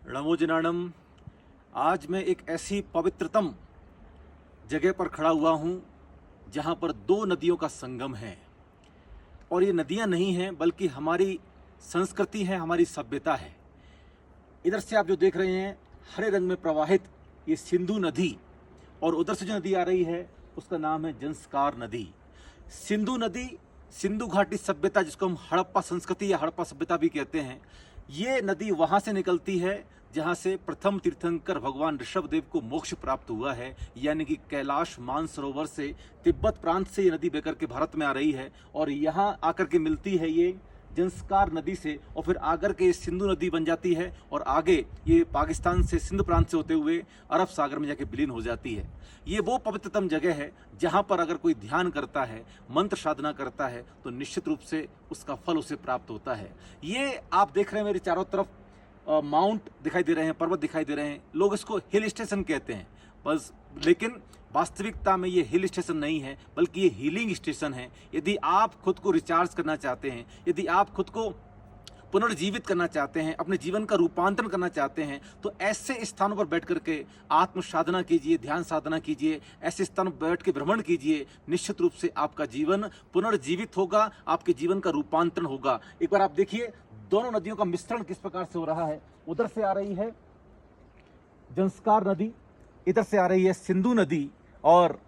नमो जिनाणम। आज मैं एक ऐसी पवित्रतम जगह पर खड़ा हुआ हूँ जहाँ पर दो नदियों का संगम है। और ये नदियाँ नहीं हैं बल्कि हमारी संस्कृति है, हमारी सभ्यता है। इधर से आप जो देख रहे हैं हरे रंग में प्रवाहित ये सिंधु नदी, और उधर से जो नदी आ रही है उसका नाम है जंस्कार नदी। सिंधु नदी, सिंधु घाटी सभ्यता जिसको हम हड़प्पा संस्कृति या हड़प्पा सभ्यता भी कहते हैं, ये नदी वहाँ से निकलती है जहाँ से प्रथम तीर्थंकर भगवान ऋषभदेव को मोक्ष प्राप्त हुआ है, यानी कि कैलाश मानसरोवर से तिब्बत प्रांत से ये नदी बहकर के भारत में आ रही है और यहाँ आकर के मिलती है ये जंस्कार नदी से, और फिर आकर के सिंधु नदी बन जाती है और आगे ये पाकिस्तान से सिंध प्रांत से होते हुए अरब सागर में जाके विलीन हो जाती है। ये वो पवित्रतम जगह है जहाँ पर अगर कोई ध्यान करता है, मंत्र साधना करता है तो निश्चित रूप से उसका फल उसे प्राप्त होता है। ये आप देख रहे हैं मेरे चारों तरफ माउंट दिखाई दे रहे हैं, पर्वत दिखाई दे रहे हैं। लोग इसको हिल स्टेशन कहते हैं बस, लेकिन वास्तविकता में ये हिल स्टेशन नहीं है बल्कि ये हीलिंग स्टेशन है। यदि आप खुद को रिचार्ज करना चाहते हैं, यदि आप खुद को पुनर्जीवित करना चाहते हैं, अपने जीवन का रूपांतरण करना चाहते हैं, तो ऐसे स्थानों पर बैठ करके आत्म साधना कीजिए, ध्यान साधना कीजिए, ऐसे स्थानों पर बैठ के भ्रमण कीजिए। निश्चित रूप से आपका जीवन पुनर्जीवित होगा, आपके जीवन का रूपांतरण होगा। एक बार आप देखिए दोनों नदियों का मिश्रण किस प्रकार से हो रहा है। उधर से आ रही है जंस्कार नदी, इधर से आ रही है सिंधु नदी, और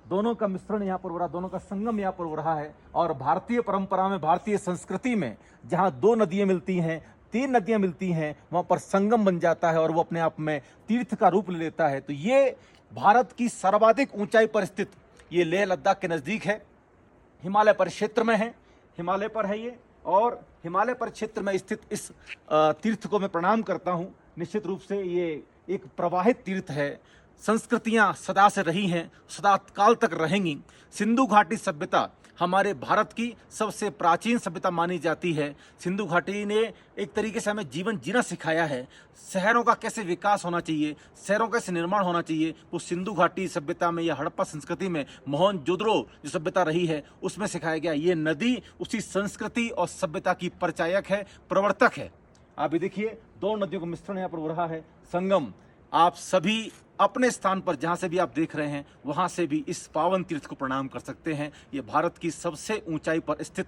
दोनों का मिश्रण यहाँ पर हो रहा है, दोनों का संगम यहाँ पर हो रहा है। और भारतीय परंपरा में, भारतीय संस्कृति में जहाँ दो नदियाँ मिलती हैं, तीन नदियाँ मिलती हैं, वहाँ पर संगम बन जाता है और वो अपने आप में तीर्थ का रूप ले लेता है। तो ये भारत की सर्वाधिक ऊंचाई पर स्थित, ये लेह लद्दाख के नज़दीक है, हिमालय परिक्षेत्र में है, हिमालय पर है ये। और हिमालय परिक्षेत्र में स्थित इस तीर्थ को मैं प्रणाम करता हूँ। निश्चित रूप से ये एक प्रवाहित तीर्थ है। संस्कृतियाँ सदा से रही हैं, सदा काल तक रहेंगी। सिंधु घाटी सभ्यता हमारे भारत की सबसे प्राचीन सभ्यता मानी जाती है। सिंधु घाटी ने एक तरीके से हमें जीवन जीना सिखाया है। शहरों का कैसे विकास होना चाहिए, शहरों का कैसे निर्माण होना चाहिए, वो सिंधु घाटी सभ्यता में या हड़प्पा संस्कृति में, मोहनजोदड़ो जो सभ्यता रही है उसमें सिखाया गया। ये नदी उसी संस्कृति और सभ्यता की परिचायक है, प्रवर्तक है। आप भी देखिए दो नदियों का मिश्रण यहाँ पर हो रहा है, संगम। आप सभी अपने स्थान पर जहाँ से भी आप देख रहे हैं वहाँ से भी इस पावन तीर्थ को प्रणाम कर सकते हैं। ये भारत की सबसे ऊंचाई पर स्थित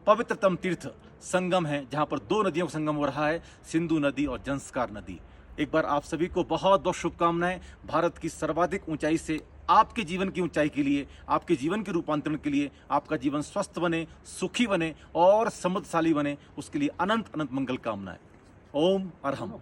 पवित्रतम तीर्थ संगम है जहाँ पर दो नदियों का संगम हो रहा है, सिंधु नदी और जंस्कार नदी। एक बार आप सभी को बहुत बहुत शुभकामनाएं भारत की सर्वाधिक ऊंचाई से आपके जीवन की ऊंचाई के लिए, आपके जीवन के रूपांतरण के लिए, आपका जीवन स्वस्थ बने, सुखी बने और समृद्धशाली बने, उसके लिए अनंत अनंत मंगल कामनाएं। ओम अरहम।